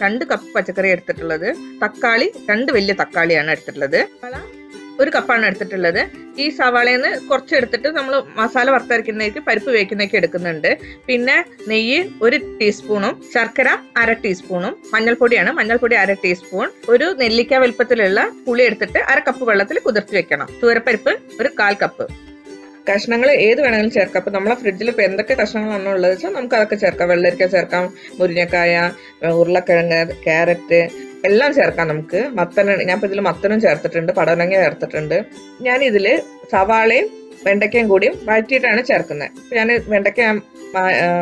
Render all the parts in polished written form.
2 cup പച്ചക്കറി എടുത്തിട്ടുള്ളത്. തക്കാളി 2 വലിയ തക്കാളിയാണ് എടുത്തിട്ടുള്ളത്. ഒരു കപ്പാണ് എടുത്തിട്ടുള്ളത്. ഈ സവാളയിൽ നിന്ന് കുറച്ച് എടുത്തിട്ട് നമ്മൾ മസാല വറുത്തരയ്ക്കുന്നതിലേക്ക് പരിപ്പ് വേവിക്കുന്നതിലേക്ക് എടുക്കുന്നുണ്ട്. പിന്നെ നെയ്യ് 1 ടീസ്പൂണും ശർക്കര 1/2 ടീസ്പൂണും മഞ്ഞൾപ്പൊടിയാണ്, മഞ്ഞൾപ്പൊടി 1/2 ടീസ്പൂൺ, ഒരു നെല്ലിക്ക വലുപ്പത്തിലുള്ള പുളി എടുത്തിട്ട് 1/2 കപ്പ് വെള്ളത്തിൽ കുതിർത്തി വെക്കണം. തൂരപ്പരിപ്പ് 1/4 കപ്പ്. കഷ്ണങ്ങൾ ഏത് വേണമെങ്കിലും ചേർക്കാം. അപ്പൊ നമ്മളെ ഫ്രിഡ്ജിൽ ഇപ്പൊ എന്തൊക്കെ കഷ്ണങ്ങളാണോ ഉള്ളത് വെച്ചാൽ നമുക്ക് അതൊക്കെ ചേർക്കാം. വെള്ളരിക്ക ചേർക്കാം, മുരിങ്ങക്കായ, ഉരുളക്കിഴങ്ങ്, ക്യാരറ്റ് എല്ലാം ചേർക്കാം നമുക്ക്. ഞാൻ ഇപ്പൊ ഇതിൽ മത്തനും ചേർത്തിട്ടുണ്ട്, പടവലങ്ങ ചേർത്തിട്ടുണ്ട്. ഞാൻ ഇതില് സവാളയും വെണ്ടയ്ക്കയും കൂടി വഴറ്റിയിട്ടാണ് ചേർക്കുന്നത്. ഞാൻ വെണ്ടയ്ക്ക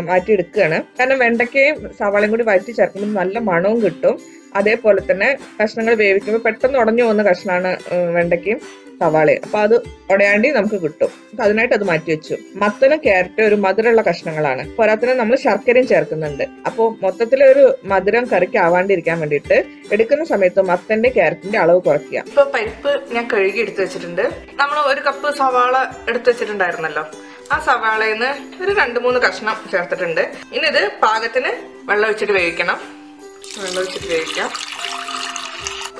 മാറ്റി എടുക്കുകയാണ്. കാരണം വെണ്ടയ്ക്കയും സവാളയും കൂടി വഴറ്റി ചേർക്കുമ്പോൾ നല്ല മണവും കിട്ടും. അതേപോലെ തന്നെ കഷ്ണങ്ങൾ വേവിക്കുമ്പോൾ പെട്ടെന്ന് ഉടഞ്ഞു പോകുന്ന കഷ്ണമാണ് വെണ്ടയ്ക്കയും സവാളയും. അപ്പൊ അത് ഉടയാണ്ടി നമുക്ക് കിട്ടും. അപ്പൊ അതിനായിട്ട് അത് മാറ്റി വെച്ചു. മത്തനും ക്യാരറ്റും ഒരു മധുരമുള്ള കഷ്ണങ്ങളാണ്. പോരാത്തിന് നമ്മൾ ശർക്കരയും ചേർക്കുന്നുണ്ട്. അപ്പോൾ മൊത്തത്തിലൊരു മധുരം കറിക്ക് ആവാണ്ടിരിക്കാൻ വേണ്ടിയിട്ട് എടുക്കുന്ന സമയത്ത് മത്തന്റെ ക്യാരറ്റിന്റെ അളവ് കുറയ്ക്കുക. ഇപ്പൊ പരിപ്പ് ഞാൻ കഴുകി എടുത്തു വെച്ചിട്ടുണ്ട്. നമ്മൾ 1 കപ്പ് സവാള എടുത്തു വെച്ചിട്ടുണ്ടായിരുന്നല്ലോ, ആ സവാളയിൽ നിന്ന് ഒരു 2-3 കഷ്ണം ചേർത്തിട്ടുണ്ട്. ഇനി ഇത് പാകത്തിന് വെള്ളം ഒഴിച്ചിട്ട് വേവിക്കണം. വേവിക്കാം.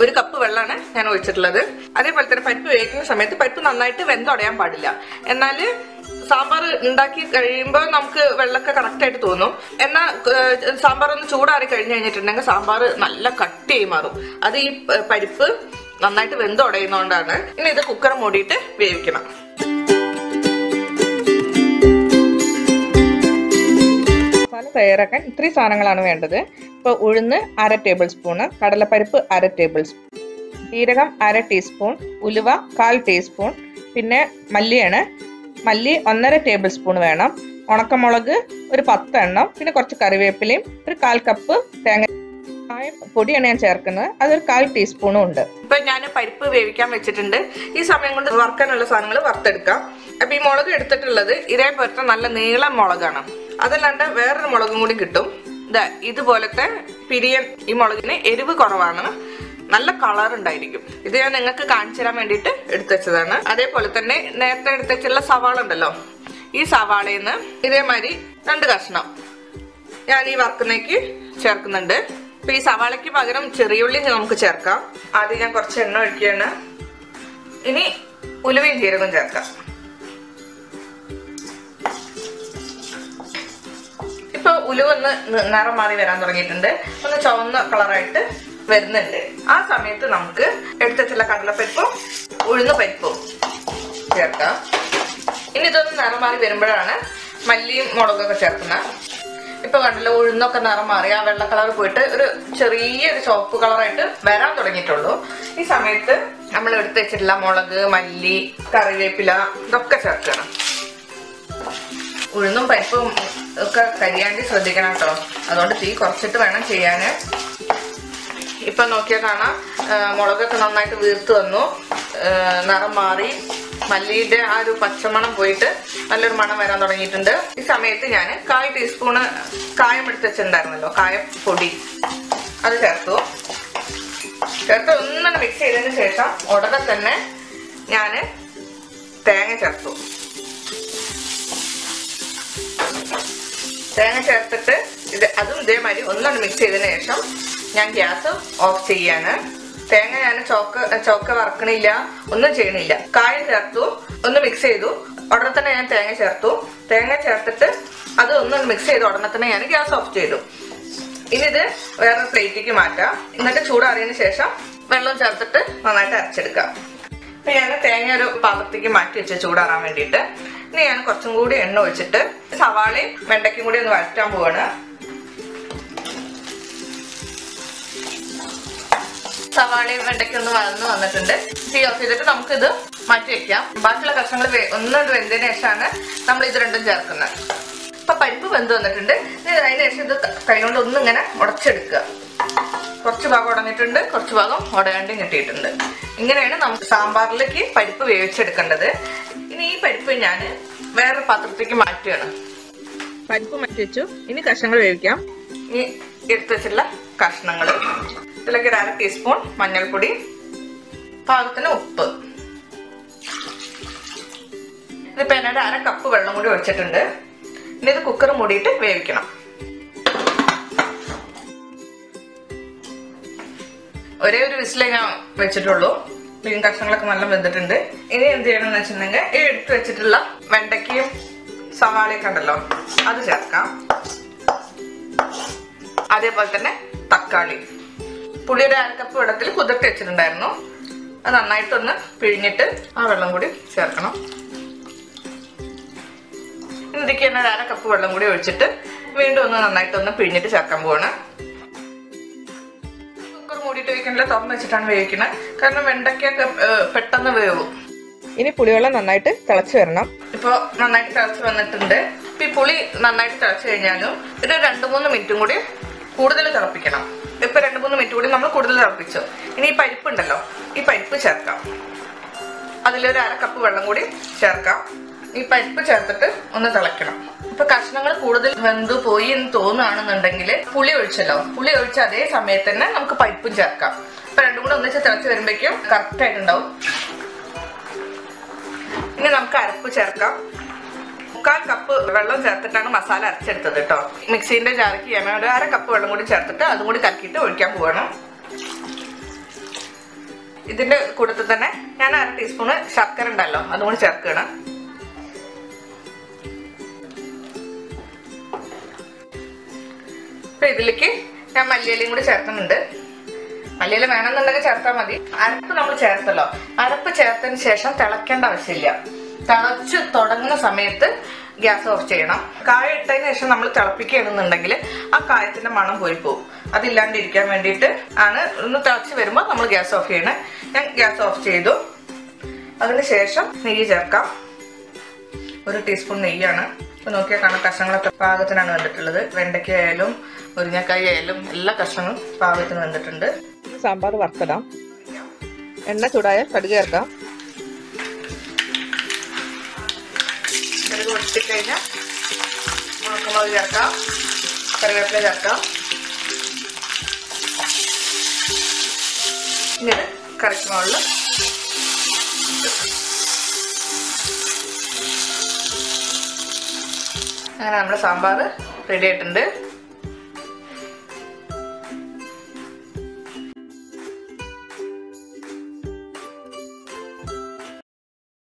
1 കപ്പ് വെള്ളമാണ് ഞാൻ ഒഴിച്ചിട്ടുള്ളത്. അതേപോലെ തന്നെ പരിപ്പ് വേവിക്കുന്ന സമയത്ത് പരിപ്പ് നന്നായിട്ട് വെന്തുടയാൻ പാടില്ല. എന്നാല് സാമ്പാർ ഉണ്ടാക്കി കഴിയുമ്പോൾ നമുക്ക് വെള്ളമൊക്കെ കറക്റ്റ് ആയിട്ട് തോന്നും. എന്നാൽ സാമ്പാർ ഒന്ന് ചൂടാറി കഴിഞ്ഞു കഴിഞ്ഞിട്ടുണ്ടെങ്കിൽ സാമ്പാർ നല്ല കട്ടിയായി മാറും. അത് ഈ പരിപ്പ് നന്നായിട്ട് വെന്തുടയുന്നതുകൊണ്ടാണ്. ഇനി ഇത് കുക്കർ മൂടിയിട്ട് വേവിക്കണം. തയ്യാറാക്കാൻ ഇത്രയും സാധനങ്ങളാണ് വേണ്ടത്. ഇപ്പൊ ഉഴുന്ന് 1/2 ടേബിൾ സ്പൂണ്, കടലപ്പരിപ്പ് 1/2 ടേബിൾ സ്പൂൺ, ജീരകം 1/2 ടീസ്പൂൺ, ഉലുവ 1/4 ടീസ്പൂൺ, പിന്നെ മല്ലിയാണ്, മല്ലി 1/2 ടേബിൾ സ്പൂൺ വേണം, ഉണക്കമുളക് ഒരു 10 എണ്ണം, പിന്നെ കുറച്ച് കറിവേപ്പിലയും, ഒരു 1/4 കപ്പ് തേങ്ങ പൊടിയാണ് ഞാൻ ചേർക്കുന്നത്. അതൊരു 1/4 ടീസ്പൂണും ഉണ്ട്. ഇപ്പൊ ഞാൻ പരിപ്പ് വേവിക്കാൻ വെച്ചിട്ടുണ്ട്. ഈ സമയം കൊണ്ട് വറുക്കാനുള്ള സാധനങ്ങൾ വറുത്തെടുക്കാം. അപ്പൊ ഈ മുളക് എടുത്തിട്ടുള്ളത് ഇതേപോലത്തെ നല്ല നീളം മുളകാണ്. അതല്ലാണ്ട് വേറൊരു മുളകും കൂടി കിട്ടും. ഇതുപോലത്തെ പിരിയൻ. ഈ മുളകിന് എരിവ് കുറവാണ്, നല്ല കളർ ഉണ്ടായിരിക്കും. ഇത് ഞാൻ നിങ്ങൾക്ക് കാണിച്ചു തരാൻ വേണ്ടിയിട്ട് എടുത്തു വെച്ചതാണ്. അതേപോലെ തന്നെ നേരത്തെ എടുത്തു വെച്ചുള്ള സവാള ഉണ്ടല്ലോ, ഈ സവാളയിൽ നിന്ന് ഇതേമാതിരി 2 കഷ്ണം ഞാൻ ഈ വറുക്കുന്നേക്ക് ചേർക്കുന്നുണ്ട്. അപ്പൊ ഈ സവാളയ്ക്ക് പകരം ചെറിയുള്ളി നമുക്ക് ചേർക്കാം. ആദ്യം ഞാൻ കുറച്ച് എണ്ണ ഒഴിക്കുകയാണ്. ഇനി ഉലുവയും ജീരകവും ചേർക്കാം. ഇപ്പൊ ഉലുവ ഒന്ന് നിറം മാറി വരാൻ തുടങ്ങിയിട്ടുണ്ട്, ഒന്ന് ചുവന്ന കളറായിട്ട് വരുന്നുണ്ട്. ആ സമയത്ത് നമുക്ക് എടുത്തുള്ള കടലപ്പരിപ്പും ഉഴുന്ന പരിപ്പും ചേർക്കാം. ഇനി ഇതൊന്ന് നിറം മാറി വരുമ്പോഴാണ് മല്ലിയും മുളകൊക്കെ ചേർക്കുന്നത്. ഇപ്പൊ കണ്ടല്ലോ, ഉഴുന്നൊക്കെ നിറം മാറി ആ വെള്ള കളർ പോയിട്ട് ഒരു ചെറിയൊരു ചുവപ്പ് കളറായിട്ട് വരാൻ തുടങ്ങിയിട്ടുള്ളൂ. ഈ സമയത്ത് നമ്മൾ എടുത്ത് വെച്ചിട്ടുള്ള മുളക്, മല്ലി, കറിവേപ്പില ഇതൊക്കെ ചേർക്കണം. ഉഴുന്നും പരിപ്പും ഒക്കെ കരിയാണ്ടി ശ്രദ്ധിക്കണം കേട്ടോ. അതുകൊണ്ട് തീ കുറച്ചിട്ട് വേണം ചെയ്യാന്. ഇപ്പൊ നോക്കിയാൽ കാണാം, മുളകൊക്കെ നന്നായിട്ട് വീർത്ത് വന്നു, നിറം മാറി, മല്ലിയുടെ ആ ഒരു പച്ചമണം പോയിട്ട് നല്ലൊരു മണം വരാൻ തുടങ്ങിയിട്ടുണ്ട്. ഈ സമയത്ത് ഞാൻ 1/4 ടീസ്പൂണ് കായം എടുത്ത് വെച്ചിട്ടുണ്ടായിരുന്നല്ലോ, കായപ്പൊടി, അത് ചേർത്ത് ഒന്നും മിക്സ് ചെയ്തതിന് ശേഷം ഉടനെ തന്നെ ഞാൻ തേങ്ങ ചേർത്തു. തേങ്ങ ചേർത്തിട്ട് അതും ഇതേമാതിരി ഒന്നും മിക്സ് ചെയ്തതിന് ശേഷം ഞാൻ ഗ്യാസ് ഓഫ് ചെയ്യാണ്. തേങ്ങ ഞാൻ ചോക്ക വറക്കണില്ല, ഒന്നും ചെയ്യണില്ല. കായം ചേർത്തു, ഒന്ന് മിക്സ് ചെയ്തു, ഉടനെ തന്നെ ഞാൻ തേങ്ങ ചേർത്തു. തേങ്ങ ചേർത്തിട്ട് അത് ഒന്ന് മിക്സ് ചെയ്ത് ഉടനെ തന്നെ ഞാൻ ഗ്യാസ് ഓഫ് ചെയ്തു. ഇനി ഇത് വേറെ പ്ലേറ്റിലേക്ക് മാറ്റാം. എന്നിട്ട് ചൂടാറിയതിന് ശേഷം വെള്ളം ചേർത്തിട്ട് നന്നായിട്ട് അരച്ചെടുക്കാം. അപ്പൊ ഞാൻ തേങ്ങ ഒരു പാത്രത്തേക്ക് മാറ്റി വെച്ച് ചൂടാറാൻ വേണ്ടിയിട്ട്. ഇനി ഞാൻ കുറച്ചും കൂടി എണ്ണ ഒഴിച്ചിട്ട് സവാളയും വെണ്ടയ്ക്കും കൂടി ഒന്ന് വഴറ്റാൻ പോവാണ്. സവാളയും വെണ്ടയ്ക്കും ഒന്ന് വഴന്ന് വന്നിട്ടുണ്ട്. തീ ഓഫ് ചെയ്തിട്ട് നമുക്കിത് മാറ്റി വെക്കാം. ബാക്കിയുള്ള കഷ്ണങ്ങൾ ഒന്നുകൊണ്ട് വെന്തതിന് ശേഷമാണ് നമ്മൾ ഇത് രണ്ടും ചേർക്കുന്നത്. ഇപ്പൊ പരിപ്പ് വെന്ത് വന്നിട്ടുണ്ട്. അതിന് ശേഷം ഇത് കൈകൊണ്ട് ഒന്നിങ്ങനെ ഉടച്ചെടുക്കുക. കുറച്ച് ഭാഗം ഉടഞ്ഞിട്ടുണ്ട്, കുറച്ച് ഭാഗം ഉടയാണ്ടും കിട്ടിയിട്ടുണ്ട്. ഇങ്ങനെയാണ് നമുക്ക് സാമ്പാറിലേക്ക് പരിപ്പ് വേവിച്ചെടുക്കേണ്ടത്. ഇനി ഈ പരിപ്പ് ഞാൻ വേറെ പാത്രത്തേക്ക് മാറ്റുകയാണ്. പരിപ്പ് മാറ്റി വെച്ചു. ഇനി കഷ്ണങ്ങൾ വേവിക്കാം. ഇനി എടുത്തു വെച്ചിട്ടുള്ള കഷ്ണങ്ങൾ ഇതിലേക്ക് 1/2 ടീസ്പൂൺ മഞ്ഞൾപ്പൊടി, പാകത്തിന് ഉപ്പ്. ഇതിപ്പോ ഞാൻ 1/2 കപ്പ് വെള്ളം കൂടി ഒഴിച്ചിട്ടുണ്ട്. ഇനി ഇത് കുക്കർ മൂടിയിട്ട് വേവിക്കണം. ഒരേ ഒരു വിസിലേ ഞാൻ വെച്ചിട്ടുള്ളൂ. മീൻ കഷ്ണങ്ങളൊക്കെ നല്ല വെന്തിട്ടുണ്ട്. ഇനി എന്ത് ചെയ്യണമെന്ന് വെച്ചിട്ടുണ്ടെങ്കിൽ ഈ എടുത്ത് വെച്ചിട്ടുള്ള വെണ്ടയ്ക്കയും സവാളയൊക്കെ ഉണ്ടല്ലോ അത് ചേർക്കാം. അതേപോലെ തന്നെ തക്കാളി, പുളി ഒരു 1/2 കപ്പ് വെള്ളത്തിൽ കുതിർത്തി വെച്ചിട്ടുണ്ടായിരുന്നു. അത് നന്നായിട്ടൊന്ന് പിഴിഞ്ഞിട്ട് ആ വെള്ളം കൂടി ചേർക്കണം. ഇതിലേക്ക് തന്നെ 1/2 കപ്പ് വെള്ളം കൂടി ഒഴിച്ചിട്ട് വീണ്ടും ഒന്ന് നന്നായിട്ടൊന്ന് പിഴിഞ്ഞിട്ട് ചേർക്കാൻ പോവാണ്. കുക്കർ മൂടിയിട്ട് വെക്കണില്ല, തുറന്ന് വെച്ചിട്ടാണ് വേവിക്കുന്നത്. കാരണം വെണ്ടയ്ക്കൊക്കെ പെട്ടെന്ന് വേവും. ഇനി പുളിവെള്ളം നന്നായിട്ട് തിളച്ച് വരണം. ഇപ്പോൾ നന്നായിട്ട് തിളച്ച് വന്നിട്ടുണ്ട്. ഇപ്പം ഈ പുളി നന്നായിട്ട് തിളച്ച് കഴിഞ്ഞാലും ഒരു 2-3 മിനിറ്റും കൂടി കൂടുതൽ തിളപ്പിക്കണം. ഇപ്പൊ 2-3 മിനിറ്റ് കൂടി നമ്മൾ കൂടുതൽ തിളപ്പിച്ചു. ഇനി ഈ പരിപ്പ് ഉണ്ടല്ലോ, ഈ പരിപ്പ് ചേർക്കാം. അതിലൊരു 1/2 കപ്പ് വെള്ളം കൂടി ചേർക്കാം. ഈ പരിപ്പ് ചേർത്തിട്ട് ഒന്ന് തിളയ്ക്കണം. ഇപ്പൊ കഷ്ണങ്ങൾ കൂടുതൽ വെന്തു പോയി എന്ന് തോന്നുകയാണെന്നുണ്ടെങ്കിൽ പുളി ഒഴിച്ചല്ലോ, പുളി ഒഴിച്ച അതേ സമയത്ത് തന്നെ നമുക്ക് പരിപ്പും ചേർക്കാം. ഇപ്പൊ രണ്ടും കൂടെ ഒന്നിച്ച് തിളച്ച് വരുമ്പോഴേക്കും കറക്റ്റ് ആയിട്ടുണ്ടാവും. ഇനി നമുക്ക് അരപ്പ് ചേർക്കാം. 1/4 കപ്പ് വെള്ളം ചേർത്തിട്ടാണ് മസാല അരച്ചെടുത്തത് കേട്ടോ. മിക്സിന്റെ ജാറിക്ക് ഞാൻ ഒരു 1/2 കപ്പ് വെള്ളം കൂടി ചേർത്തിട്ട് അതും കൂടി കലക്കിയിട്ട് ഒഴിക്കാൻ പോവാണ്. ഇതിന്റെ കൂട്ടത്തിൽ തന്നെ ഞാൻ 1/2 ടീസ്പൂണ് ശർക്കര ഉണ്ടല്ലോ അതും കൂടി ചേർക്കണം. ഇപ്പൊ ഇതിലേക്ക് ഞാൻ മല്ലിയിലയും കൂടി ചേർക്കുന്നുണ്ട്. മല്ലിയില വേണമെന്നുണ്ടെങ്കിൽ ചേർത്താൽ മതി. അരപ്പ് നമ്മൾ ചേർത്തല്ലോ, അരപ്പ് ചേർത്തതിന് ശേഷം തിളക്കേണ്ട ആവശ്യമില്ല. തിളച്ച് തുടങ്ങുന്ന സമയത്ത് ഗ്യാസ് ഓഫ് ചെയ്യണം. കായ ഇട്ടതിന് ശേഷം നമ്മൾ തിളപ്പിക്കുകയാണെന്നുണ്ടെങ്കിൽ ആ കായത്തിന്റെ മണം പോയി പോകും. അതില്ലാണ്ടിരിക്കാൻ വേണ്ടിയിട്ട് ആണ് ഒന്ന് തിളച്ച് വരുമ്പോൾ നമ്മൾ ഗ്യാസ് ഓഫ് ചെയ്യണം. ഞാൻ ഗ്യാസ് ഓഫ് ചെയ്തു. അതിനുശേഷം നെയ്യ് ചേർക്കാം. 1 ടീസ്പൂൺ നെയ്യാണ്. ഇപ്പൊ നോക്കിയാൽ കാണാൻ കഷ്ണങ്ങളൊക്കെ പാകത്തിനാണ് വെന്തിട്ടുള്ളത്. വെണ്ടയ്ക്ക ആയാലും മുരിങ്ങക്കായ ആയാലും എല്ലാ കഷ്ണങ്ങളും പാകത്തിന് വെന്തിട്ടുണ്ട്. സാമ്പാർ വറുത്തിടാം. എണ്ണ ചൂടായാൽ കടുക് ചേർക്കാം. കടുക് പൊട്ടിക്കഴിഞ്ഞാൽ ഉണക്കമുളക് ചേർക്കാം, കറിവേപ്പില ചേർക്കാം. ഇങ്ങനെ കറിക്ക് മുകളിൽ അങ്ങനെ നമ്മുടെ സാമ്പാർ റെഡി ആയിട്ടുണ്ട്.